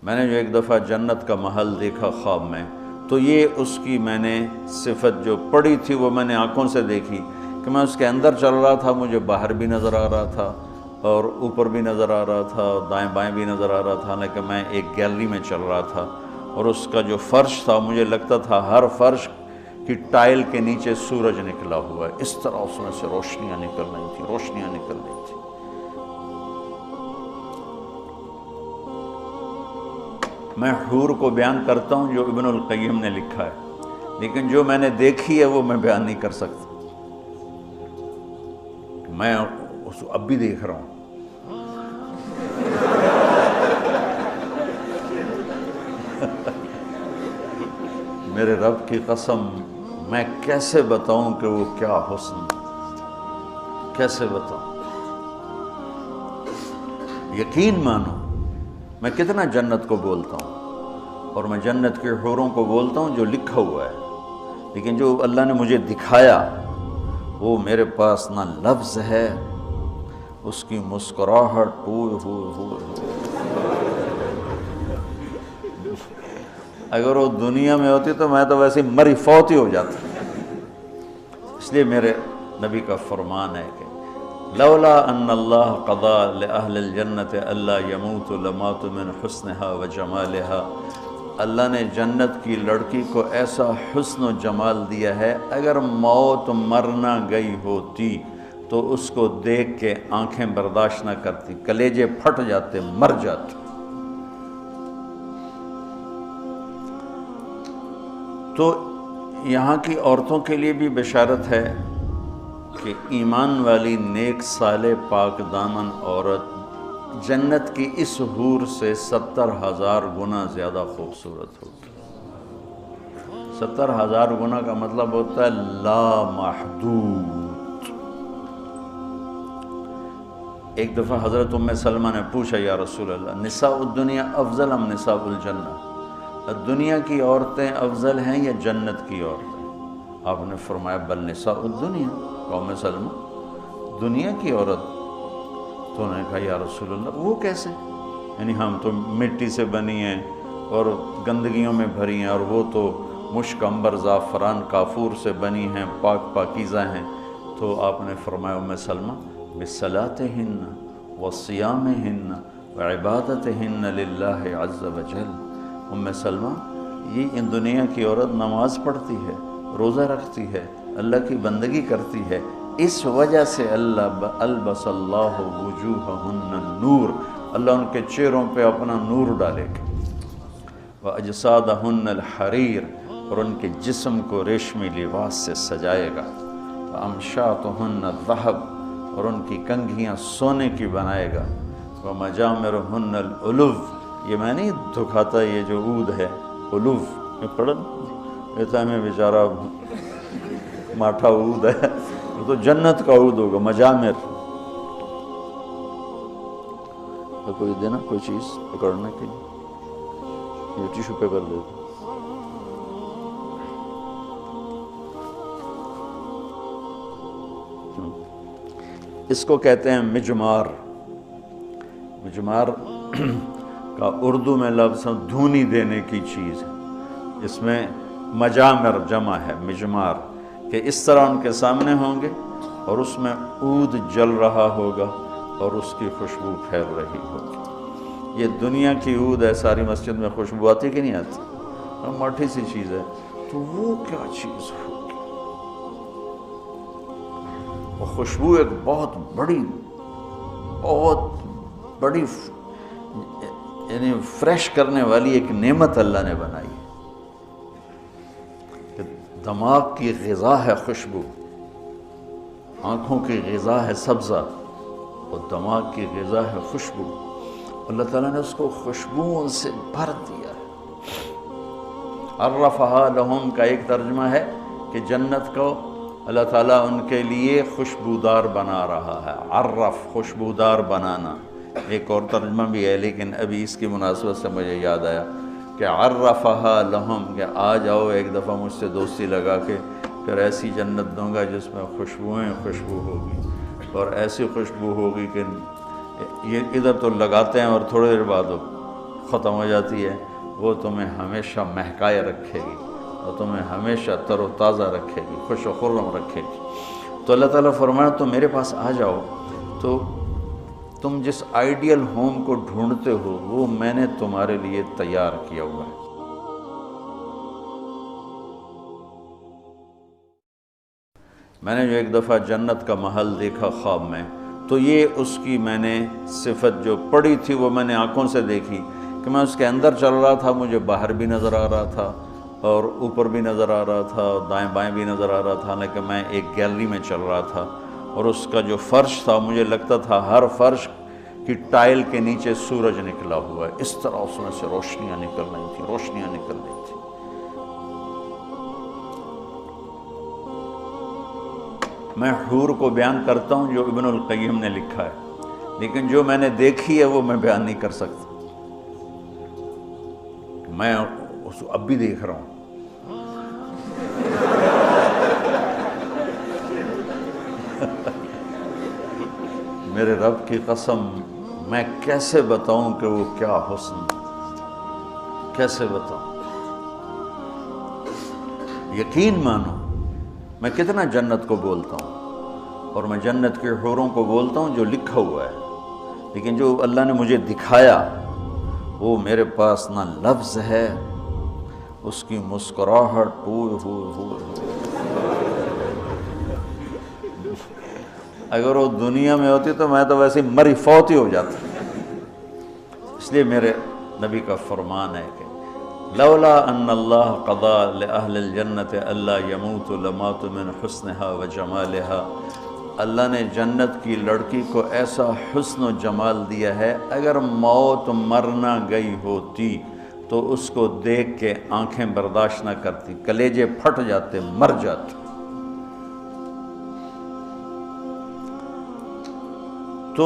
میں نے جو ایک دفعہ جنت کا محل دیکھا خواب میں، تو یہ اس کی میں نے صفت جو پڑھی تھی وہ میں نے آنکھوں سے دیکھی کہ میں اس کے اندر چل رہا تھا، مجھے باہر بھی نظر آ رہا تھا اور اوپر بھی نظر آ رہا تھا اور دائیں بائیں بھی نظر آ رہا تھا، حالانکہ میں ایک گیلری میں چل رہا تھا، اور اس کا جو فرش تھا مجھے لگتا تھا ہر فرش کی ٹائل کے نیچے سورج نکلا ہوا ہے، اس طرح اس میں سے روشنیاں نکل رہی تھیں، روشنیاں نکل رہی تھیں۔ میں حور کو بیان کرتا ہوں جو ابن القیم نے لکھا ہے، لیکن جو میں نے دیکھی ہے وہ میں بیان نہیں کر سکتا، میں اس کو اب بھی دیکھ رہا ہوں۔ میرے رب کی قسم، میں کیسے بتاؤں کہ وہ کیا حسن، کیسے بتاؤں؟ یقین مانو، میں کتنا جنت کو بولتا ہوں اور میں جنت کے حوروں کو بولتا ہوں جو لکھا ہوا ہے، لیکن جو اللہ نے مجھے دکھایا وہ میرے پاس نہ لفظ ہے، اس کی مسکراہٹ اگر وہ دنیا میں ہوتی تو میں تو ویسے مری فوت ہی ہو جاتا۔ اس لیے میرے نبی کا فرمان ہے کہ لولا ان اللہ قضا لأہل الجنت الا یموت لمات من حسنها وجمالها، اللہ نے جنت کی لڑکی کو ایسا حسن و جمال دیا ہے، اگر موت مرنا گئی ہوتی تو اس کو دیکھ کے آنکھیں برداشت نہ کرتی، کلیجے پھٹ جاتے، مر جاتے۔ تو یہاں کی عورتوں کے لیے بھی بشارت ہے کہ ایمان والی نیک صالح پاک دامن عورت جنت کی اس حور سے 70,000 گنا زیادہ خوبصورت ہوگی۔ 70,000 گنا کا مطلب ہوتا ہے لا محدود۔ ایک دفعہ حضرت ام سلمہ نے پوچھا یا رسول اللہ، نساء الدنیا افضل ام نساء الجنہ، دنیا کی عورتیں افضل ہیں یا جنت کی عورتیں؟ آپ نے فرمایا بل نساء الدنیا، ام سلمہ دنیا کی عورت۔ تو انہوں نے کہا یا رسول اللہ وہ کیسے؟ یعنی ہم تو مٹی سے بنی ہیں اور گندگیوں میں بھری ہیں، اور وہ تو مشک عنبر زعفران کافور سے بنی ہیں، پاک پاکیزہ ہیں۔ تو آپ نے فرمایا ام سلمہ بصلاتہن وصیامہن وعبادتہن للہ عز وجل، ام سلمہ یہ ان دنیا کی عورت نماز پڑھتی ہے، روزہ رکھتی ہے، اللہ کی بندگی کرتی ہے، اس وجہ سے البس اللہ وجوہہن النور، اللہ ان کے چہروں پہ اپنا نور ڈالے گا، واجسادہن الحریر، اور ان کے جسم کو ریشمی لباس سے سجائے گا، وامشاطہن الذہب، اور ان کی کنگھیاں سونے کی بنائے گا، ومجامرہن الالو، یہ میں نہیں دکھاتا یہ جو عود ہے الو، میں پڑھا کہتا میں بیچارہ ماٹھا عود ہے، وہ تو جنت کا عود ہوگا، مجامر۔ کوئی دینا کوئی چیز پکڑنے کے لیے، یہ ٹیشو پیپر دے دو۔ اس کو کہتے ہیں مجمار۔ مجمار کا اردو میں لفظ دھونی دینے کی چیز ہے، اس میں مجامر جمع ہے مجمار، کہ اس طرح ان کے سامنے ہوں گے اور اس میں عود جل رہا ہوگا اور اس کی خوشبو پھیل رہی ہوگی۔ یہ دنیا کی عود ہے، ساری مسجد میں خوشبو آتی کہ نہیں آتی؟ اور مٹھی سی چیز ہے، تو وہ کیا چیز ہوگی؟ وہ خوشبو ایک بہت بڑی یعنی فریش کرنے والی ایک نعمت اللہ نے بنائی ہے کہ دماغ کی غذا ہے خوشبو، آنکھوں کی غذا ہے سبزہ اور دماغ کی غذا ہے خوشبو۔ اللہ تعالیٰ نے اس کو خوشبوؤں سے بھر دیا ہے۔ عرفہا لہم کا ایک ترجمہ ہے کہ جنت کو اللہ تعالیٰ ان کے لیے خوشبودار بنا رہا ہے، عرف خوشبودار بنانا۔ ایک اور ترجمہ بھی ہے لیکن ابھی اس کی مناسبت سے مجھے یاد آیا کہ عرفہا لہم، کہ آ جاؤ ایک دفعہ مجھ سے دوستی لگا کے، پھر ایسی جنت دوں گا جس میں خوشبوئیں خوشبو ہوگی، اور ایسی خوشبو ہوگی کہ یہ ادھر تو لگاتے ہیں اور تھوڑی دیر بعد ختم ہو جاتی ہے، وہ تمہیں ہمیشہ مہکائے رکھے گی اور تمہیں ہمیشہ تر و تازہ رکھے گی، خوش و خرم رکھے گی۔ تو اللہ تعالیٰ فرمایا تم میرے پاس آ جاؤ، تو تم جس آئیڈیل ہوم کو ڈھونڈتے ہو وہ میں نے تمہارے لیے تیار کیا ہوا ہے۔ میں نے جو ایک دفعہ جنت کا محل دیکھا خواب میں، تو یہ اس کی میں نے صفت جو پڑھی تھی وہ میں نے آنکھوں سے دیکھی کہ میں اس کے اندر چل رہا تھا، مجھے باہر بھی نظر آ رہا تھا اور اوپر بھی نظر آ رہا تھا اور دائیں بائیں بھی نظر آ رہا تھا، لیکن میں ایک گیلری میں چل رہا تھا اور اس کا جو فرش تھا مجھے لگتا تھا ہر فرش کی ٹائل کے نیچے سورج نکلا ہوا ہے، اس طرح اس میں سے روشنیاں نکل رہی تھیں، روشنیاں نکل رہی تھیں۔ میں حور کو بیان کرتا ہوں جو ابن القیم نے لکھا ہے، لیکن جو میں نے دیکھی ہے وہ میں بیان نہیں کر سکتا، میں اس کو اب بھی دیکھ رہا ہوں۔ میرے رب کی قسم میں کیسے بتاؤں کہ وہ کیا حسن، کیسے بتاؤں؟ یقین مانو میں کتنا جنت کو بولتا ہوں اور میں جنت کے حوروں کو بولتا ہوں جو لکھا ہوا ہے، لیکن جو اللہ نے مجھے دکھایا وہ میرے پاس نہ لفظ ہے، اس کی مسکراہٹ اگر وہ دنیا میں ہوتی تو میں تو ویسے مری فوت ہی ہو جاتا۔ اس لیے میرے نبی کا فرمان ہے کہ لولا ان اللہ قضا لأہل الجنت الا یموت لمات من حسنها وجمالها، اللہ نے جنت کی لڑکی کو ایسا حسن و جمال دیا ہے، اگر موت مرنا گئی ہوتی تو اس کو دیکھ کے آنکھیں برداشت نہ کرتی، کلیجے پھٹ جاتے، مر جاتے۔ تو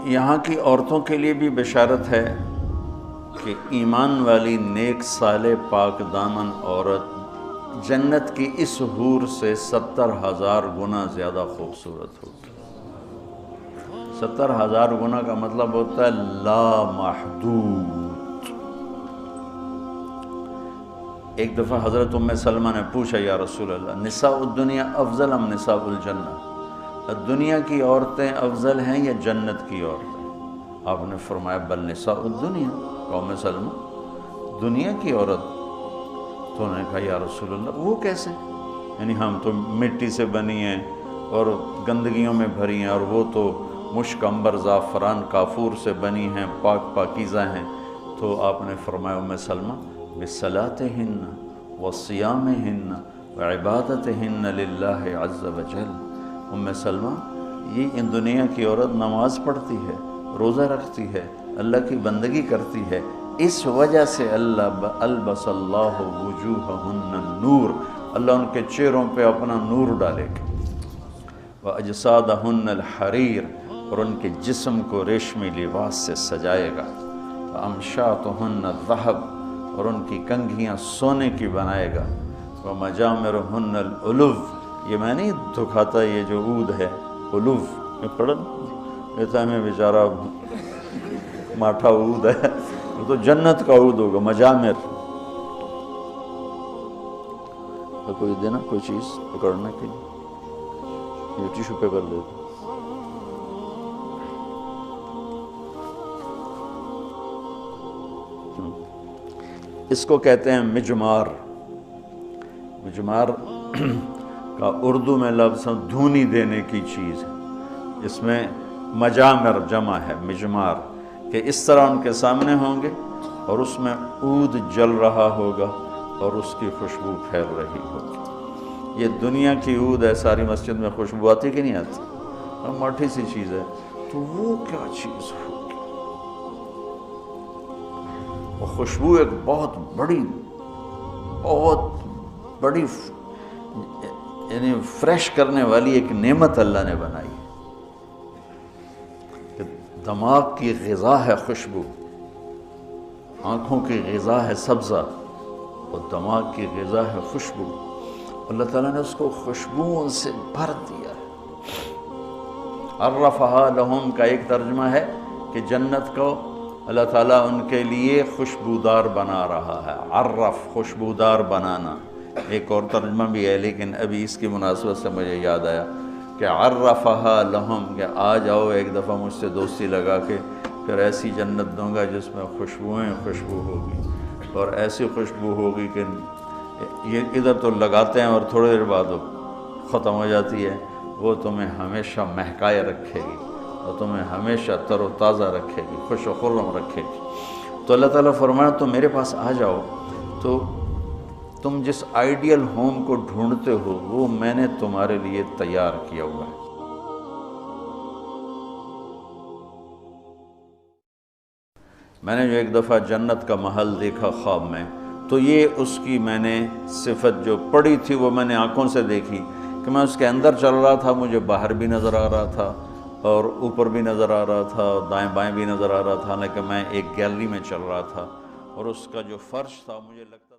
یہاں کی عورتوں کے لیے بھی بشارت ہے کہ ایمان والی نیک صالح پاک دامن عورت جنت کی اس حور سے 70,000 گنا زیادہ خوبصورت ہوگی۔ 70,000 گنا کا مطلب ہوتا ہے لا محدود۔ ایک دفعہ حضرت ام سلمہ نے پوچھا یا رسول اللہ نساء الدنیا افضل ام نساء الجنہ، دنیا کی عورتیں افضل ہیں یا جنت کی عورتیں؟ آپ نے فرمایا بل نساء الدنیا، قوم سلمہ دنیا کی عورت۔ تو انہوں نے کہا یا رسول اللہ وہ کیسے؟ یعنی ہم تو مٹی سے بنی ہیں اور گندگیوں میں بھری ہیں، اور وہ تو مشک عنبر زعفران کافور سے بنی ہیں، پاک پاکیزہ ہیں۔ تو آپ نے فرمایا ام سلمہ بصلاتہن وصیامہن وعبادتہن للہ عز وجل، ام سلمہ یہ ان دنیا کی عورت نماز پڑھتی ہے، روزہ رکھتی ہے، اللہ کی بندگی کرتی ہے، اس وجہ سے البس اللہ وجوہہن النور، اللہ ان کے چہروں پہ اپنا نور ڈالے گا، وَأَجْسَادَهُنَّ الْحَرِيرُ، اور ان کے جسم کو ریشمی لباس سے سجائے گا، وَأَمْشَاطُهُنَّ الذَّهَبُ، اور ان کی کنگھیاں سونے کی بنائے گا، وَمَجَامِرُهُنَّ الْأُلُوفُ، یہ میں نہیں دکھاتا یہ جو عود ہے الوف، میں پڑھا کہتا ہے میں بیچارہ ماٹھا عود ہے، وہ تو جنت کا عود ہوگا، مجامر۔ کوئی دینا کوئی چیز پکڑنے کے لیے، یہ ٹیشو پیپر دے دو۔ اس کو کہتے ہیں مجمار۔ مجمار کا اردو میں لفظ دھونی دینے کی چیز ہے، اس میں مجامر جمع ہے مجمار، کہ اس طرح ان کے سامنے ہوں گے اور اس میں عود جل رہا ہوگا اور اس کی خوشبو پھیل رہی ہوگی۔ یہ دنیا کی عود ہے، ساری مسجد میں خوشبو آتی کہ نہیں آتی؟ اور موٹی سی چیز ہے، تو وہ کیا چیز ہوگی؟ وہ خوشبو ایک بہت بڑی یعنی فریش کرنے والی ایک نعمت اللہ نے بنائی ہے کہ دماغ کی غذا ہے خوشبو، آنکھوں کی غذا ہے سبزہ اور دماغ کی غذا ہے خوشبو۔ اللہ تعالیٰ نے اس کو خوشبوؤں سے بھر دیا ہے۔ عرفہا لہم کا ایک ترجمہ ہے کہ جنت کو اللہ تعالیٰ ان کے لیے خوشبودار بنا رہا ہے۔ عرف، خوشبودار بنانا، ایک اور ترجمہ بھی ہے لیکن ابھی اس کی مناسبت سے مجھے یاد آیا کہ عرفہا لہم، کہ آ جاؤ ایک دفعہ مجھ سے دوستی لگا کے، پھر ایسی جنت دوں گا جس میں خوشبو ہوگی، اور ایسی خوشبو ہوگی کہ یہ ادھر تو لگاتے ہیں اور تھوڑی دیر بعد وہ ختم ہو جاتی ہے، وہ تمہیں ہمیشہ مہکائے رکھے گی اور تمہیں ہمیشہ تر و تازہ رکھے گی، خوش و خرم رکھے گی۔ تو اللہ تعالیٰ فرمایا تم میرے پاس آ جاؤ، تو تم جس آئیڈیل ہوم کو ڈھونڈتے ہو وہ میں نے تمہارے لیے تیار کیا ہوا ہے۔ میں نے جو ایک دفعہ جنت کا محل دیکھا خواب میں، تو یہ اس کی میں نے صفت جو پڑھی تھی وہ میں نے آنکھوں سے دیکھی کہ میں اس کے اندر چل رہا تھا، مجھے باہر بھی نظر آ رہا تھا اور اوپر بھی نظر آ رہا تھا، دائیں بائیں بھی نظر آ رہا تھا، حالانکہ میں ایک گیلری میں چل رہا تھا، اور اس کا جو فرش تھا مجھے لگتا